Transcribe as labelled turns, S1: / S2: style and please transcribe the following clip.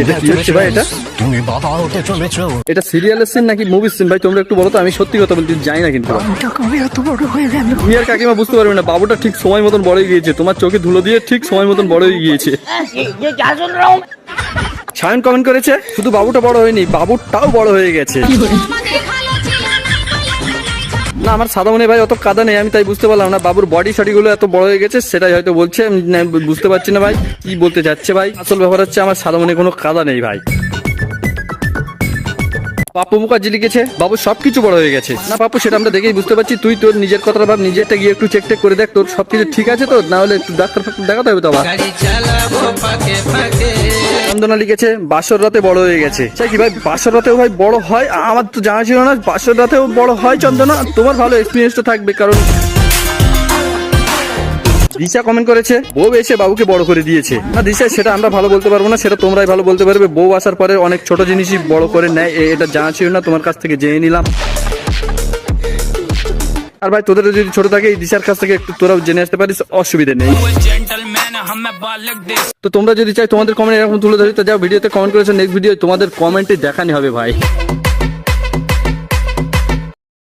S1: এটা কি হচ্ছে ভাই? এটা সিরিয়ালের সিন নাকি মুভির সিন ভাই? তোমরা একটু বলো তো, আমি সত্যি কথা বলতে জানি না। কিন্তু তুমি আর কাকিমা বুঝতে পারবে না, বাবুটা ঠিক সময় মতন বড় হয়ে গিয়েছে, তোমার চোখে ধুলো দিয়ে ঠিক সময় মতন বড় হয়ে গিয়েছে। সায়ন কমেন্ট করেছে শুধু বাবুটা বড় হয়নি, বাবুটাও বড় হয়ে গেছে। না আমার সাদা মনে ভাই অত কাদা নেই, আমি তাই বুঝতে পারলাম না বাবুর বডি শডি গুলো এত বড় হয়ে গেছে, সেটাই হয়তো বলছে। আমি বুঝতে পারছি না ভাই কি বলতে যাচ্ছে ভাই। আসল ব্যাপার হচ্ছে আমার সাদা মনে কোনো কাদা নেই ভাই। পাপ্পু মুখার্জি লিখেছে বাবু সবকিছু বড় হয়ে গেছে। না পাপ্পু, সেটা আমরা দেখেই বুঝতে পারছি। তুই তোর নিজের কথাটা ভাব, নিজেরটা গিয়ে একটু চেক টেক করে দেখ তোর সবকিছু ঠিক আছে তো, না হলে একটু ডাক্তার ফাক্তার দেখাতে হবে তো আবার। চন্দনা লিখেছে বাসর রাতে বড় হয়ে গেছে। সে কি ভাই বাসর রাতেও ভাই বড় হয়? আমার তো জানা ছিল না বাসর রাতেও বড় হয়। চন্দনা তোমার ভালো এক্সপিরিয়েন্সটা থাকবে, কারণ দিশা কমেন্ট করেছে বউ এসে বাবুকে বড় করে দিয়েছে। না দিশা, সেটা আমরা ভালো বলতে পারবো না, সেটা তোমরাই ভালো বলতে পারবে। বউ আসার পরে অনেক ছোট জিনিসই বড় করে নেয়, এটা জানা ছিল না, তোমার কাছ থেকে জেনে নিলাম। আর ভাই তোদের যদি ছোট থাকে এই দিশার কাছ থেকে একটু তোরাও জেনে আসতে পারিস, অসুবিধা নেই। তো তোমরা যদি চাই তোমাদের কমেন্ট এরকম তুলে ধরি তো যাও ভিডিওতে কমেন্ট করেছো, নেক্সট ভিডিও তোমাদের কমেন্টে দেখানি হবে ভাই।